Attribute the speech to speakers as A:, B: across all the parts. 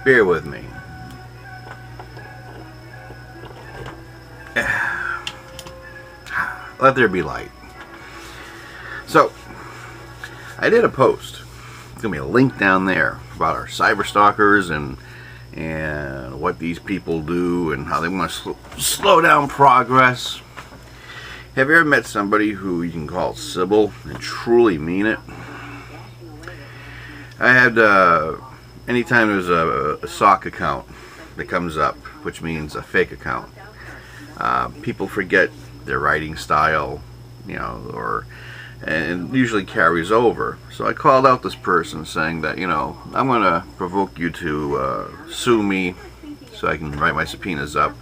A: Bear with me. Let there be light. So, I did a post. It's going to be a link down there about our cyber stalkers and what these people do and how they want to slow down progress. Have you ever met somebody who you can call Sybil and truly mean it? I had, anytime there's a sock account that comes up, which means a fake account, people forget their writing style, and usually carries over. So I called out this person saying that, I'm going to provoke you to sue me so I can write my subpoenas up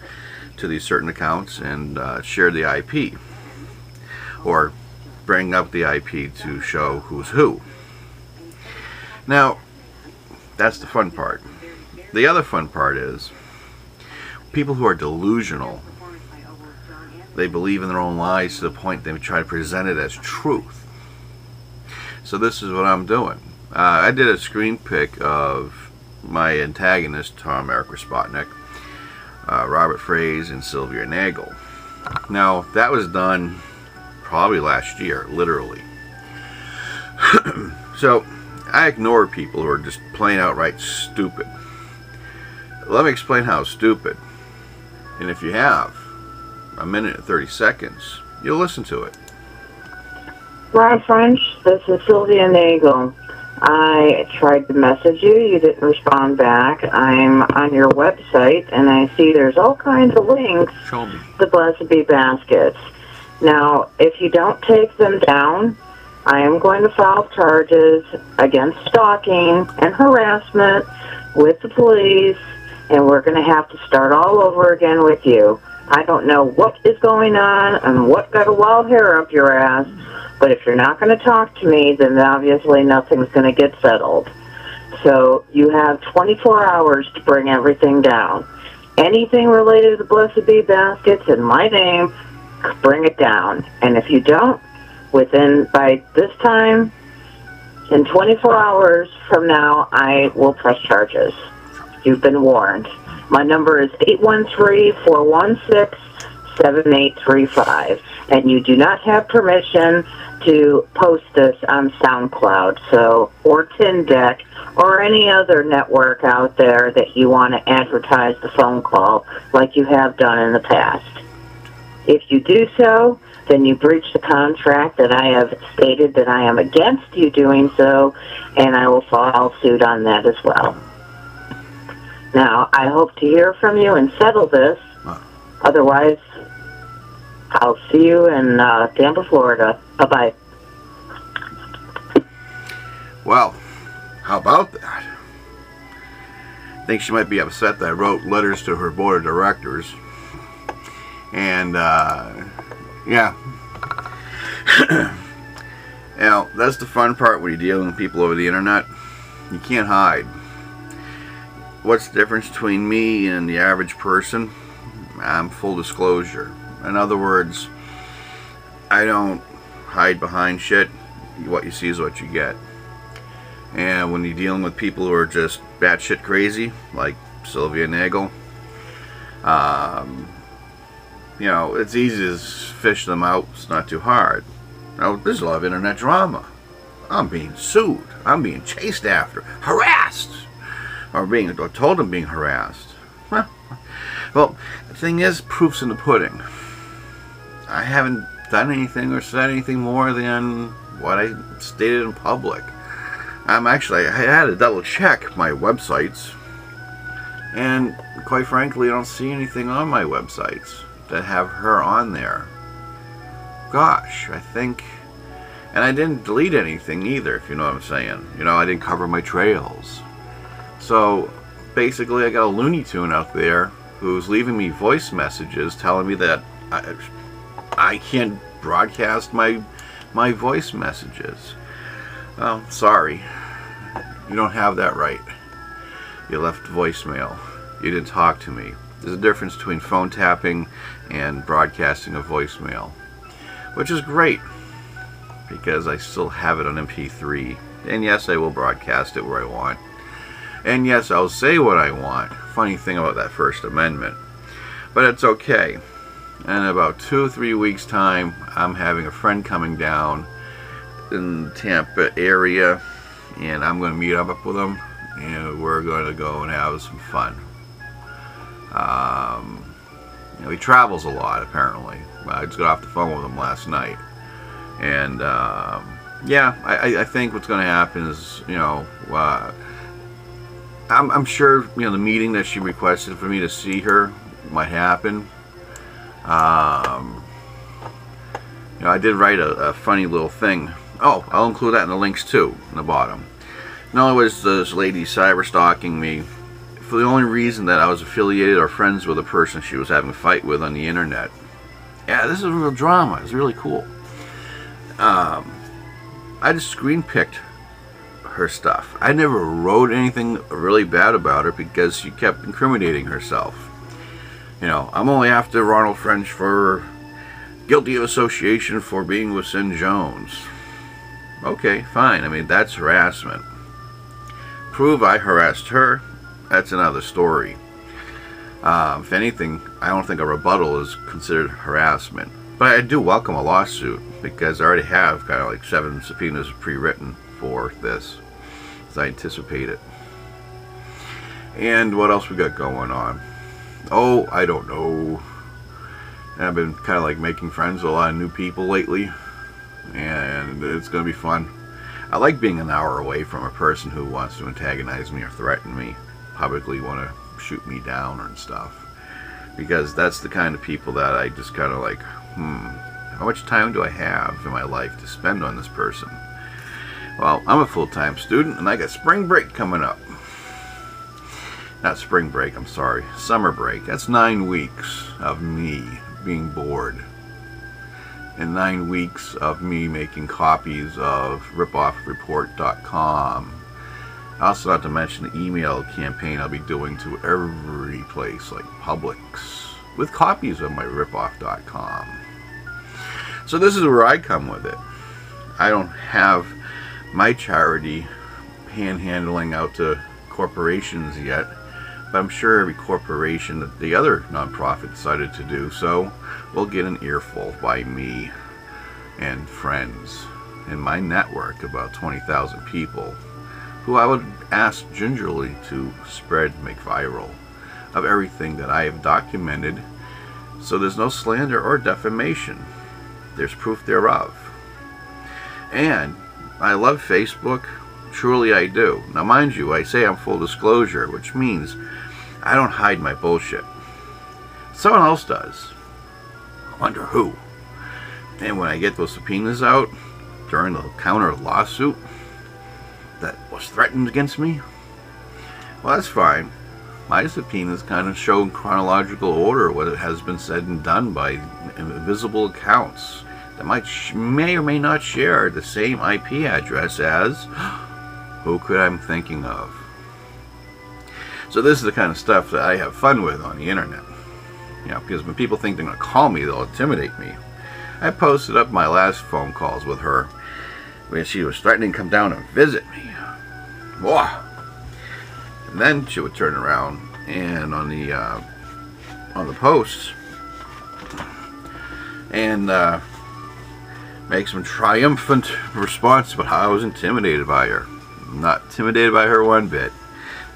A: to these certain accounts and share the IP. Or bring up the IP to show who's who. Now, that's the fun part. The other fun part is people who are delusional. They believe in their own lies to the point they try to present it as truth. So this is what I'm doing. I did a screen pic of my antagonist, Tom Eric Spotnik, Robert Fraze, and Sylvia Nagel. Now, that was done probably last year, literally. So, I ignore people who are just plain outright stupid. Let me explain how stupid. And if you have a minute and 30 seconds, you'll listen to it.
B: Rob French, this is Sylvia Nagel. I tried to message you. You didn't respond back. I'm on your website, and I see there's all kinds of links to Blessed Be Baskets. Now, if you don't take them down, I am going to file charges against stalking and harassment with the police, and we're going to have to start all over again with you. I don't know what is going on and what got a wild hair up your ass, but if you're not going to talk to me, then obviously nothing's going to get settled. So you have 24 hours to bring everything down. Anything related to the Blessed Be Baskets in my name, bring it down. And if you don't, by this time, in 24 hours from now, I will press charges. You've been warned. My number is 813-416-7835, and you do not have permission to post this on SoundCloud, or Tindeck, or any other network out there that you want to advertise the phone call like you have done in the past. If you do so, then you breach the contract that I have stated that I am against you doing so, and I will file suit on that as well. Now, I hope to hear from you and settle this. Otherwise, I'll see you in Tampa, Florida. Bye-bye.
A: Well, how about that? I think she might be upset that I wrote letters to her board of directors. And, yeah. That's the fun part when you're dealing with people over the internet. You can't hide. What's the difference between me and the average person? I'm full disclosure. In other words, I don't hide behind shit. What you see is what you get. And when you're dealing with people who are just batshit crazy, like Sylvia Nagel, it's easy to fish them out. It's not too hard. Now, there's a lot of internet drama. I'm being sued. I'm being chased after. Harassed. Or told I'm being harassed. Well, the thing is, proof's in the pudding. I haven't done anything or said anything more than what I stated in public. I had to double check my websites, and quite frankly, I don't see anything on my websites that have her on there. Gosh, I think, and I didn't delete anything either, if you know what I'm saying. I didn't cover my trails. So basically, I got a Looney Tune out there who's leaving me voice messages telling me that I can't broadcast my voice messages. Well, sorry. You don't have that right. You left voicemail. You didn't talk to me. There's a difference between phone tapping and broadcasting a voicemail, which is great. because I still have it on MP3. And yes, I will broadcast it where I want. And yes, I'll say what I want. Funny thing about that First Amendment. But it's okay. In about 2 or 3 weeks' time, I'm having a friend coming down in the Tampa area, and I'm going to meet up with him, and we're going to go and have some fun. He travels a lot, apparently. I just got off the phone with him last night, and I think what's going to happen is, I'm sure the meeting that she requested for me to see her might happen. I did write a funny little thing. Oh, I'll include that in the links too, in the bottom. Not only was this lady cyber stalking me for the only reason that I was affiliated or friends with a person she was having a fight with on the internet. Yeah, this is a real drama. It's really cool. I just screen picked her stuff. I never wrote anything really bad about her because she kept incriminating herself. I'm only after Ronald French for guilty of association for being with Sin Jones. Okay, fine. I mean, that's harassment. Prove I harassed her, that's another story. If anything, I don't think a rebuttal is considered harassment. But I do welcome a lawsuit because I already have kind of like 7 subpoenas pre-written for this, as I anticipate it. And what else we got going on? Oh, I don't know. I've been kind of like making friends with a lot of new people lately, and it's going to be fun. I like being an hour away from a person who wants to antagonize me or threaten me, publicly want to shoot me down and stuff, because that's the kind of people that I just kind of like, how much time do I have in my life to spend on this person? Well, I'm a full-time student, and I got spring break coming up. Not spring break, I'm sorry. Summer break. That's 9 weeks of me being bored. And 9 weeks of me making copies of ripoffreport.com. Also, not to mention the email campaign I'll be doing to every place, like Publix, with copies of my ripoff.com. So this is where I come with it. I don't have my charity panhandling out to corporations yet, but I'm sure every corporation that the other nonprofit decided to do so will get an earful by me and friends in my network, about 20,000 people, who I would ask gingerly to spread, make viral, of everything that I have documented, so there's no slander or defamation. There's proof thereof. And I love Facebook. Truly I do. Now mind you, I say I'm full disclosure, which means I don't hide my bullshit. Someone else does. I wonder who. And when I get those subpoenas out during the counter lawsuit that was threatened against me, well, that's fine. My subpoenas kind of show in chronological order what has been said and done by invisible accounts that may or may not share the same IP address as who could I'm thinking of. So this is the kind of stuff that I have fun with on the internet. Because when people think they're going to call me, they'll intimidate me. I posted up my last phone calls with her when she was threatening to come down and visit me. Whoa. And then she would turn around and on the posts and make some triumphant response about how I was intimidated by her. I'm not intimidated by her one bit.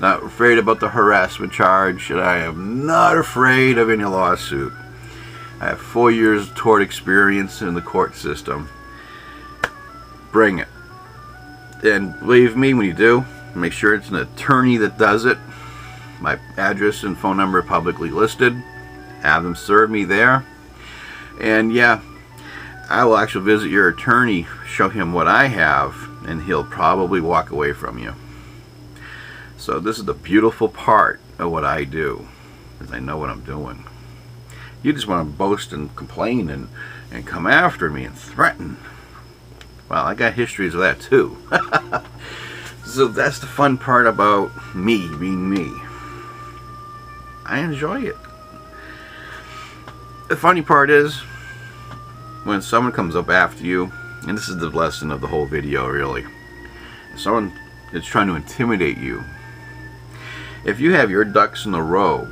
A: Not afraid about the harassment charge, and I am not afraid of any lawsuit. I have 4 years of tort experience in the court system. Bring it. And believe me, when you do, make sure it's an attorney that does it. My address and phone number are publicly listed. Have them serve me there. And yeah, I will actually visit your attorney, show him what I have, and he'll probably walk away from you. So this is the beautiful part of what I do, is I know what I'm doing. You just want to boast and complain and come after me and threaten. Well, I got histories of that too. So that's the fun part about me being me. I enjoy it. The funny part is, when someone comes up after you and this is the lesson of the whole video really, if someone is trying to intimidate you, if you have your ducks in a row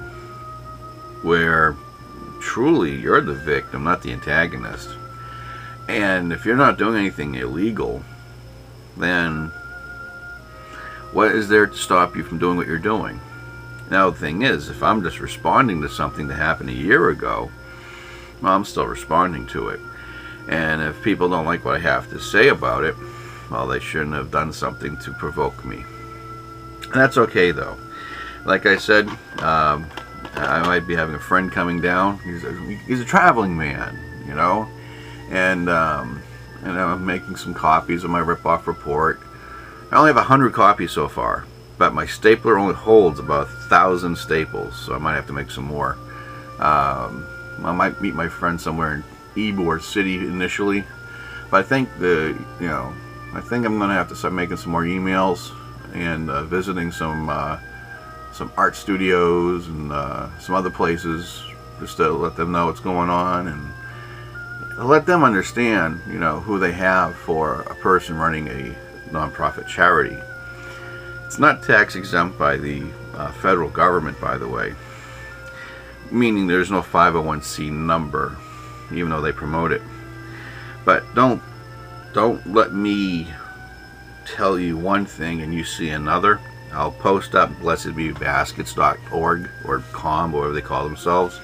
A: where truly you're the victim, not the antagonist, and if you're not doing anything illegal, then what is there to stop you from doing what you're doing? Now the thing is, if I'm just responding to something that happened a year ago, well, I'm still responding to it. And if people don't like what I have to say about it, well, they shouldn't have done something to provoke me. And that's okay though. Like I said, I might be having a friend coming down. He's a traveling man, you know, and I'm making some copies of my Ripoff report. I only have 100 copies so far, but my stapler only holds about 1,000 staples, so I might have to make some more. I might meet my friend somewhere in Ybor City initially, but I think I think I'm gonna have to start making some more emails and visiting some art studios and some other places, just to let them know what's going on and let them understand, you know, who they have for a person running a non-profit charity. It's not tax exempt by the federal government, by the way, meaning there's no 501c number, even though they promote it. But don't let me tell you one thing and you see another. I'll post up blessedbebaskets.org or com, whatever they call themselves,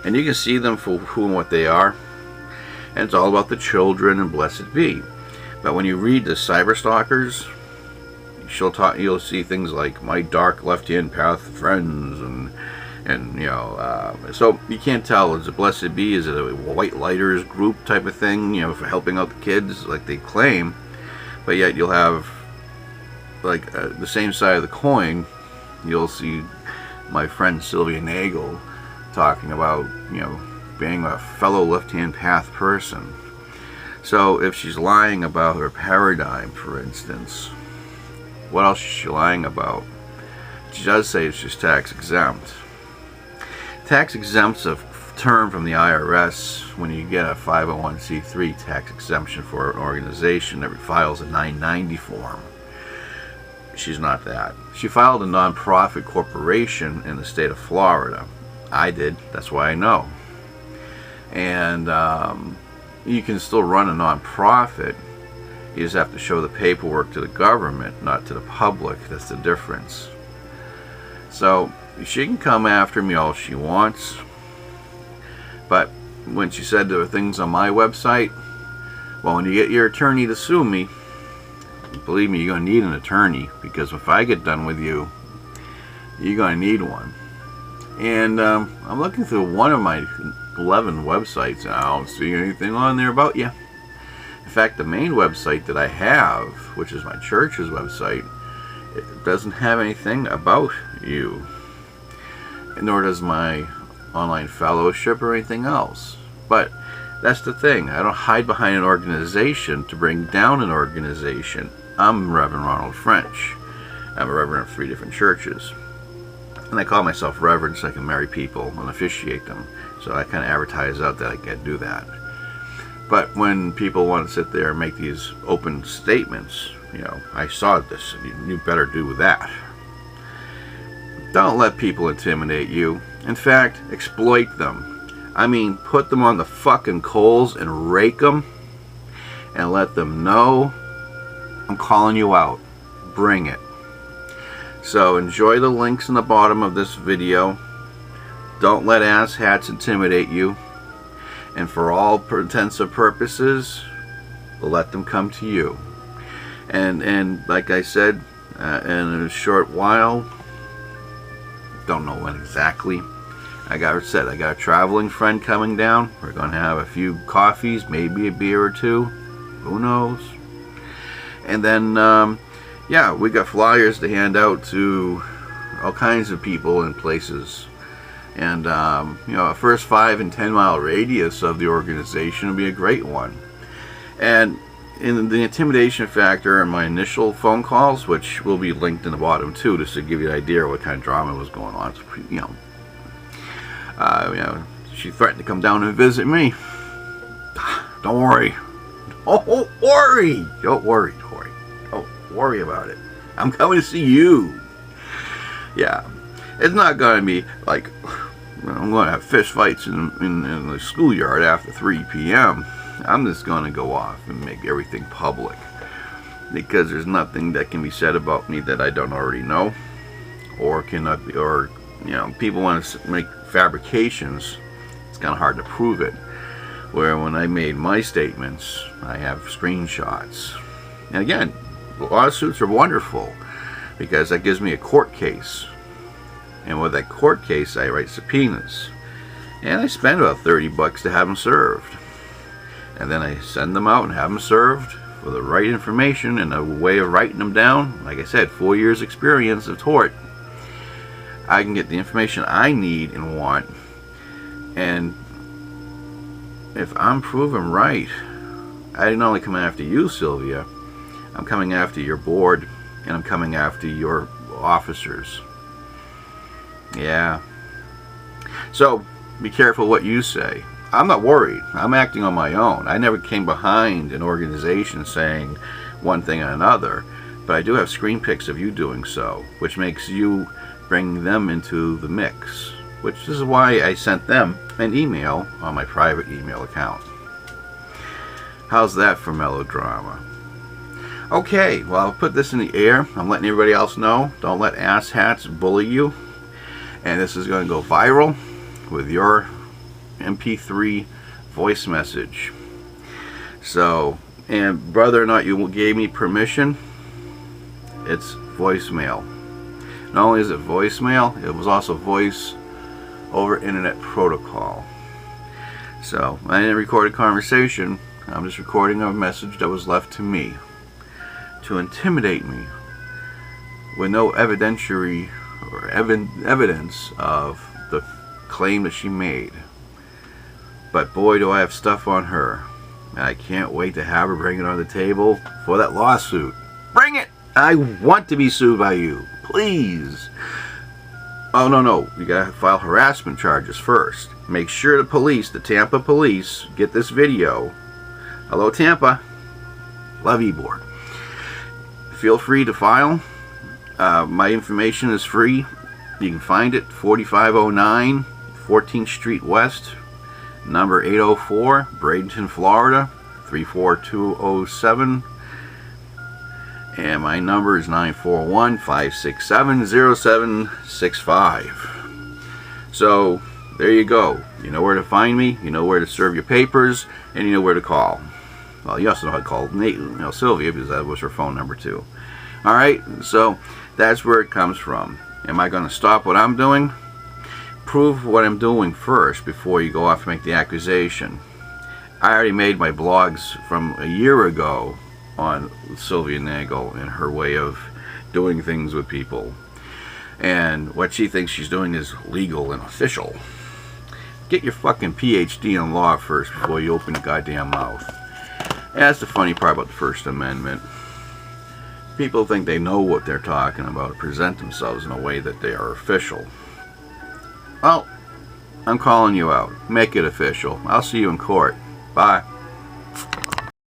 A: and you can see them for who and what they are. And it's all about the children and blessed be. But when you read the cyberstalkers, you'll see things like my dark left-hand path friends, and you know, so you can't tell, is it blessed be, is it a white lighters group type of thing, you know, for helping out the kids like they claim, but yet you'll have like the same side of the coin. You'll see my friend Sylvia Nagel talking about, you know, being a fellow left-hand path person. So if she's lying about her paradigm, for instance, what else is she lying about? She does say it's just tax exempt. Tax exempt's a term from the IRS when you get a 501c3 tax exemption for an organization that files a 990 form. She's not that. She filed a non-profit corporation in the state of Florida. I did. That's why I know. And you can still run a non-profit. You just have to show the paperwork to the government, not to the public. That's the difference. So she can come after me all she wants, but when she said there were things on my website, well, when you get your attorney to sue me, believe me, you're going to need an attorney, because if I get done with you, you're going to need one. And I'm looking through one of my 11 websites, and I don't see anything on there about you. In fact, the main website that I have, which is my church's website, it doesn't have anything about you, nor does my online fellowship or anything else. But that's the thing, I don't hide behind an organization to bring down an organization. I'm Rev.Ronald French. I'm a reverend of 3 different churches, and I call myself reverend so I can marry people and officiate them. So I kind of advertise out that I can do that. But when people want to sit there and make these open statements, you know, I saw this, and you better do that. Don't let people intimidate you. In fact, exploit them. I mean, put them on the fucking coals and rake them and let them know I'm calling you out. Bring it. So enjoy the links in the bottom of this video. Don't let asshats intimidate you. And for all intents and purposes, let them come to you. And like I said, in a short while, don't know when exactly, I got a traveling friend coming down. We're going to have a few coffees, maybe a beer or two. Who knows? And then, yeah, we got flyers to hand out to all kinds of people and places. And, you know, a first 5 and 10 mile radius of the organization would be a great one. And in the intimidation factor in my initial phone calls, which will be linked in the bottom too, just to give you an idea of what kind of drama was going on. You know, she threatened to come down and visit me. Don't worry, Don't worry. Don't worry, Tori. Don't worry about it. I'm coming to see you. Yeah. It's not going to be like I'm going to have fist fights in the schoolyard after 3 p.m. I'm just going to go off and make everything public. Because there's nothing that can be said about me that I don't already know. Or cannot be, or, you know, people want to make fabrications. It's kind of hard to prove it. Where when I made my statements, I have screenshots. And again, lawsuits are wonderful because that gives me a court case. And with that court case, I write subpoenas. And I spend about $30 to have them served. And then I send them out and have them served for the right information and a way of writing them down. Like I said, 4 years experience of tort. I can get the information I need and want. And if I'm proven right, I didn't only come after you, Sylvia. I'm coming after your board, and I'm coming after your officers. Yeah. So, be careful what you say. I'm not worried. I'm acting on my own. I never came behind an organization saying one thing or another, but I do have screen pics of you doing so, which makes you bring them into the mix, which is why I sent them an email on my private email account. How's that for melodrama? Okay, well, I'll put this in the air. I'm letting everybody else know. Don't let asshats bully you. And this is going to go viral with your MP3 voice message. So, and whether or not you gave me permission, it's voicemail. Not only is it voicemail, it was also voice over internet protocol. So, I didn't record a conversation. I'm just recording a message that was left to me to intimidate me with no evidentiary or evidence of the claim that she made. But boy, do I have stuff on her. And I can't wait to have her bring it on the table for that lawsuit. Bring it! I want to be sued by you. Please. Oh, no. You gotta file harassment charges first. Make sure the police, the Tampa police, get this video. Hello, Tampa. Love you, board. Feel free to file. My information is free. You can find it 4509 14th Street West, number 804, Bradenton, Florida 34207. And my number is 941-567-0765. So there you go. You know where to find me. You know where to serve your papers, and you know where to call. Well, you also know how to call Sylvia, because that was her phone number too. All right. So that's where it comes from. Am I going to stop what I'm doing? Prove what I'm doing first before you go off and make the accusation. I already made my blogs from a year ago on Sylvia Nagel and her way of doing things with people. And what she thinks she's doing is legal and official. Get your fucking PhD in law first before you open your goddamn mouth. And that's the funny part about the First Amendment. People think they know what they're talking about, present themselves in a way that they are official. Well, I'm calling you out. Make it official. I'll see you in court. Bye.